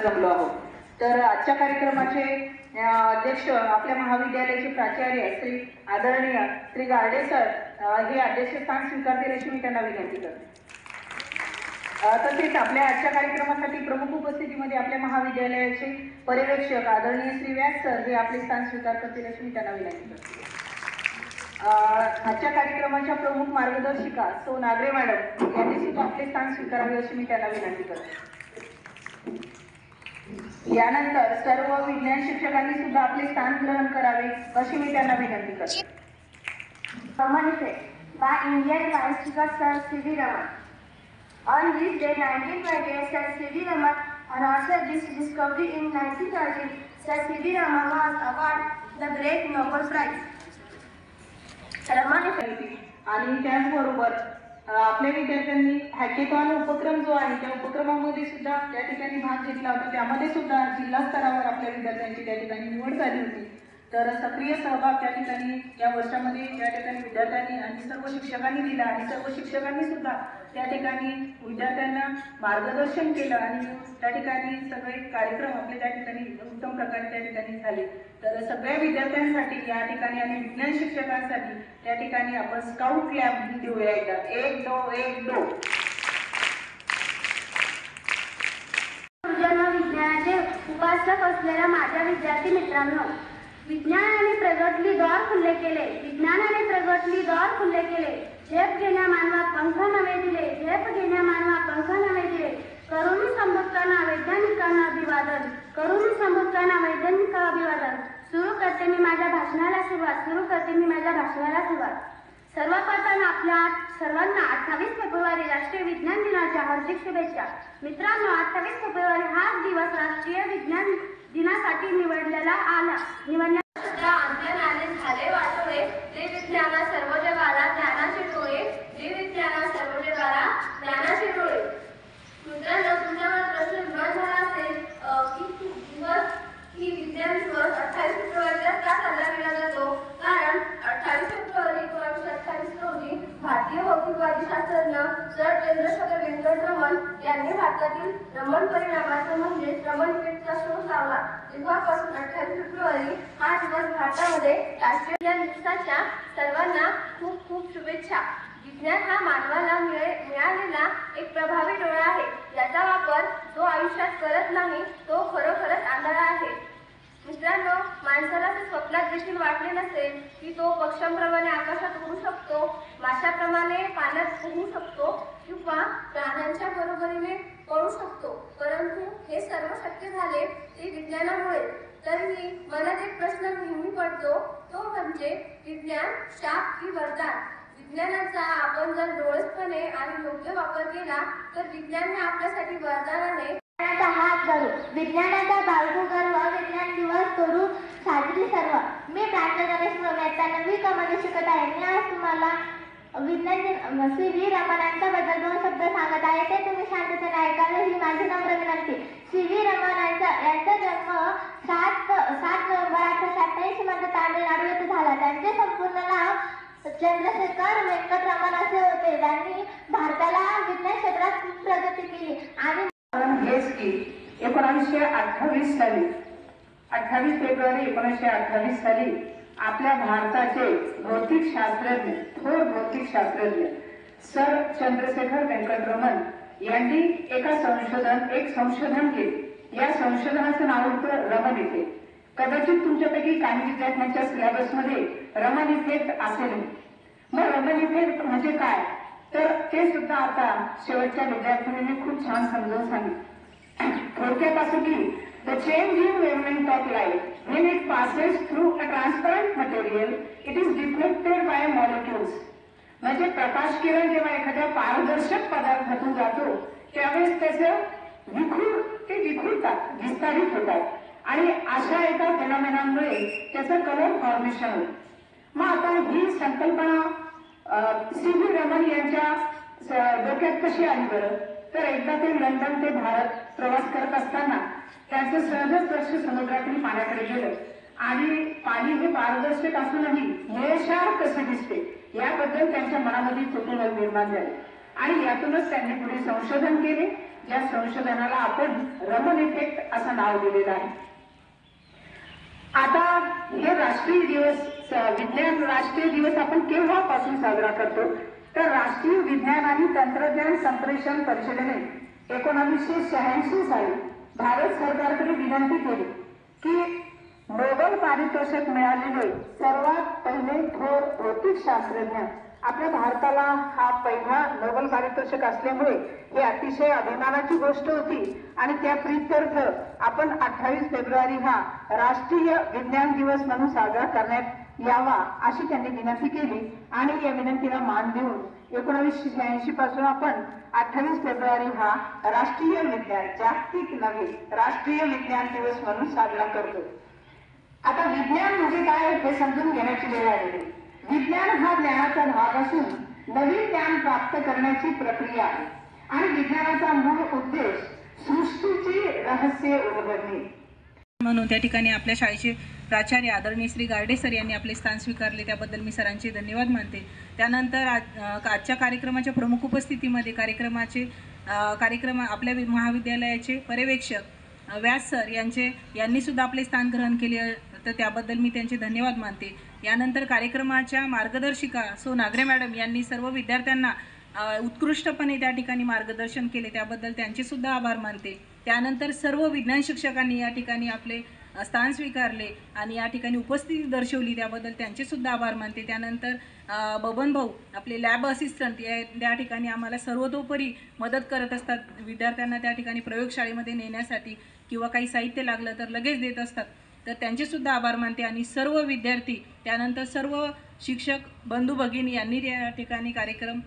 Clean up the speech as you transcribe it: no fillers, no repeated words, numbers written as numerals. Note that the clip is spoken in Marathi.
जमलो आहोत। तर आजच्या कार्यक्रमाचे अध्यक्ष आपल्या महाविद्यालयाचे प्राचार्य श्री आदरणीय श्री गार्डे सर हे अध्यक्षस्थान स्वीकारतील अशी मी त्यांना विनंती करते। तसेच आपल्या आजच्या कार्यक्रमासाठी प्रमुख उपस्थितीमध्ये आपल्या महाविद्यालयाचे पर्यवेक्षक आदरणीय श्री व्यास सर हे आपले स्थान स्वीकार करतील अशी मी त्यांना विनंती करते। आजच्या कार्यक्रमाच्या प्रमुख मार्गदर्शिका सो नागरे मॅडम यांनी सुद्धा आपले स्थान स्वीकारावे अशी मी त्यांना विनंती करते। यानंतर सर्व विज्ञान शिक्षकांनी सुद्धा आपले स्थान ग्रहण करावे अशी मी त्यांना विनंती करते। By Indian biological Sir C.V. Raman. On this day 1928, Sir C.V. Raman announced this discovery. In 1930, Sir C.V. Raman was awarded the Great Nobel Prize. Raman आणि त्याचबरोबर आपल्या विद्यार्थ्यांनी हॅकेथॉन उपक्रम जो आहे त्या उपक्रमामध्ये सुद्धा त्या ठिकाणी भाग घेतला होता। त्यामध्ये सुद्धा जिल्हा स्तरावर आपल्या विद्यार्थ्यांची त्या ठिकाणी निवड झाली होती। तर सक्रिय सहभाग त्या ठिकाणी या वर्षामध्ये त्या ठिकाणी विद्यार्थ्यांनी आणि सर्व शिक्षकांनी दिला आणि सर्व शिक्षकांनी सुद्धा त्या ठिकाणी विद्यार्थ्यांना मार्गदर्शन केलं आणि त्या ठिकाणी सगळे कार्यक्रम आपले त्या ठिकाणी उत्तम प्रकारे त्या ठिकाणी झाले। तर सगळ्या विद्यार्थ्यांसाठी या ठिकाणी आणि विज्ञान शिक्षकांसाठी त्या ठिकाणी आपण स्काउट क्लॅप देऊया एकदा 1 2 1 2। विज्ञानाचे उपासक असलेल्या माझ्या विद्यार्थी मित्रांनो, विज्ञानाने प्रगटली द्वार खुले केले, विज्ञानाने प्रगटली द्वार खुले केले। झेप घेण्या मानवा पंख नवे दिले, झेप घेण्या मानवा पंख नवे दिले। करुणी संभक्तांना वैज्ञानिकांना अभिवादन, करुणी संभक्तांना वैज्ञानिकांना अभिवादन। सुरू करते मी माझ्या भाषणाला सुरुवात। सर्वप्रथम आपल्या सर्वांना 28 फेब्रुवारी राष्ट्रीय विज्ञान दिनाच्या हार्दिक शुभेच्छा। मित्रांनो, 28 फेब्रुवारी हा दिवस राष्ट्रीय विज्ञान दिनासाठी निवडण्यात आले झाले वाटोळे। जे विज्ञाना सर्व जगाला ज्ञानाचे डोळे, जे विज्ञाना सर्व जगाला ज्ञानाचे डोळे। मित्रांनो, तुमच्यावर प्रश्न निर्माण झाला असेल की विज्ञान दिवस 28 फेब्रुवारीला का साजरा केला जातो? कारण 28 फेब्रुवारी 1928 रोजी भारतीय भौतिकवादी शास्त्रज्ञ सर चंद्रशेखर वेंकट रमन यांनी भारतातील रमन परिणामाचा म्हणजेच रमन इफेक्टचा शोध लावला। तेव्हापासून 28 फेब्रुवारी हा दिवस भारतामध्ये राष्ट्रीय विज्ञान दिवसाच्या सर्वांना खूप खूप शुभेच्छा। विज्ञान हा मानवाला मिळालेला एक प्रभावी डोळा आहे, याचा वापर जो आयुष्यात करत नाही तो खरोखरच आंधळा आहे। मित्रांनो, माणसाला ते स्वप्नात देखील वाटले नसेल की तो पक्ष्यांप्रमाणे आकाशात उडू शकतो, माशाप्रमाणे पाण्यात पोहू शकतो किंवा प्राण्यांच्या बरोबरीने पळू शकतो, परंतु हे सर्व शक्य झाले ते विज्ञानामुळे। तरीही मनात एक प्रश्न नेहमी पडतो, तो म्हणजे विज्ञान शाप की वरदान? विज्ञानाचा आपण जर डोळसपणे आणि योग्य वापर केला तर विज्ञान हे आपल्यासाठी वरदानाने हात धरू, विज्ञानाचा बाळगू गर्व, विज्ञान दिवस करू साजरी सर्व। मी प्रार्थना गणेश मेहता 9वी मध्ये शिकत आहे। मी आज तुम्हाला विज्ञान सी.व्ही. रमणांच्याबद्दल 2 शब्द सांगत आहे, ते तुम्ही शांततेने ऐकावे ही माझी नम्र विनंती। सी.व्ही. रमण यांचा जन्म 7 नोव्हेंबर 1887 मध्ये तामिळनाडू येथे झाला। त्यांचे संपूर्ण नाव चंद्रशेखर वेंकट रमण असे होते। त्यांनी भारताला विज्ञान क्षेत्रात खूप प्रगती केली आणि हेच की 1928 साली 28 फेब्रुवारी 1928 साली आपल्या भारताचे भौतिकशास्त्रज्ञ थोर भौतिकशास्त्रज्ञ सर चंद्रशेखर वेंकट रमण यांनी एक संशोधन केले। या संशोधनाचं नाव होतं रमन इफेक्ट। कदाचित तुमच्यापैकी काही विद्यार्थ्यांच्या सिलेबसमध्ये रमन इफेक्ट असेल। मग रमन इफेक्ट म्हणजे काय, तर ते सुद्धा आता शेवटच्या विद्यार्थ्यांनी खूप छान समजावून सांगितलं। थोडक्यात असं की the changing wavelength of light when it passes through a transparent material it is deflected by molecules. म्हणजे प्रकाश किरण जेव्हा एखाद्या पारदर्शक पदार्थातून जातो त्यावेळेस त्याचं विखुरतात, विस्तारित होतात आणि अशा एका फेनॉमेनॉनमुळे त्याचं कलर फॉर्मेशन होतं। मग आता ही संकल्पना सी.व्ही. रमण यांच्या डोक्यात कशी आली बरं? तर एकदा ते लंडन ते भारत प्रवास करत असताना त्यांचं सहजच लक्ष समुद्रातील पाण्याकडे गेलं आणि पाणी हे पारदर्शक असूनही निळेशार कसे दिसते याबद्दल त्यांच्या मनामध्ये कुतूहल निर्माण झाले आणि यातूनच त्यांनी पुढे संशोधन केले, ज्या संशोधनाला आपण रमन इफेक्ट असं नाव दिलेलं आहे. आता हे राष्ट्रीय दिवस विज्ञान राष्ट्रीय दिवस आपण केव्हापासून साजरा करतो, तर राष्ट्रीय विज्ञान आणि तंत्रज्ञान संप्रेषण परिषदेने 1986 साली भारत सरकारकडे विनंती केली की नोबेल पारितोषिक मिळालेले सर्वात पहिले थोर भौतिक शास्त्रज्ञ आपल्या भारताला हा पहिला नोबेल पारितोषिक असल्यामुळे ही अतिशय अभिमानाची गोष्ट होती आणि त्या प्रीत्यर्थ आपण 28 फेब्रुवारी हा राष्ट्रीय विज्ञान दिवस म्हणून साजरा करण्यात यावा अशी त्यांनी विनंती केली आणि या विनंतीला मान देऊन 1986 पासून आपण 28 फेब्रुवारी हा राष्ट्रीय विज्ञान जागतिक नव्हे राष्ट्रीय विज्ञान दिवस म्हणून साजरा करतो. आता विज्ञान म्हणजे काय हे समजून घेण्याची वेळ आलेली. विज्ञान हा ज्ञानाचा भाग असून नवीन ज्ञान प्राप्त करण्याची प्रक्रिया आहे आणि विज्ञानाचा मूळ उद्देश सृष्टीची रहस्य उलगडणे. म्हणून त्या ठिकाणी आपल्या शाळेचे प्राचार्य आदरणीय श्री गार्डे सर यांनी आपले स्थान स्वीकारले, त्याबद्दल मी सरांचे धन्यवाद मानते. त्यानंतर आजच्या कार्यक्रमाच्या प्रमुख उपस्थितीमध्ये कार्यक्रम आपल्या महाविद्यालयाचे पर्यवेक्षक व्यास सर यांनी सुद्धा आपले स्थान ग्रहण केले, तर त्याबद्दल मी त्यांचे धन्यवाद मानते. यानंतर कार्यक्रमाच्या मार्गदर्शिका सो नागरे मॅडम यांनी सर्व विद्यार्थ्यांना उत्कृष्टपणे त्या ठिकाणी मार्गदर्शन केले, त्याबद्दल त्यांचे सुद्धा आभार मानते. त्यानंतर सर्व विज्ञान शिक्षकांनी या ठिकाणी आपले स्थान स्वीकारले आणि या ठिकाणी उपस्थिती दर्शवली, त्याबद्दल त्यांचे सुद्धा आभार मानते. त्यानंतर बबन भाऊ आपले लॅब असिस्टंट त्या ठिकाणी आम्हाला सर्वतोपरी मदत करत असतात. विद्यार्थ्यांना त्या ठिकाणी प्रयोगशाळेमध्ये नेण्यासाठी किंवा काही साहित्य लागलं तर लगेच देत असतात, तर त्यांचे सुद्धा आभार मानते. आणि सर्व विद्यार्थी त्यानंतर सर्व शिक्षक बंधू भगिनी यांनी त्या ठिकाणी कार्यक्रम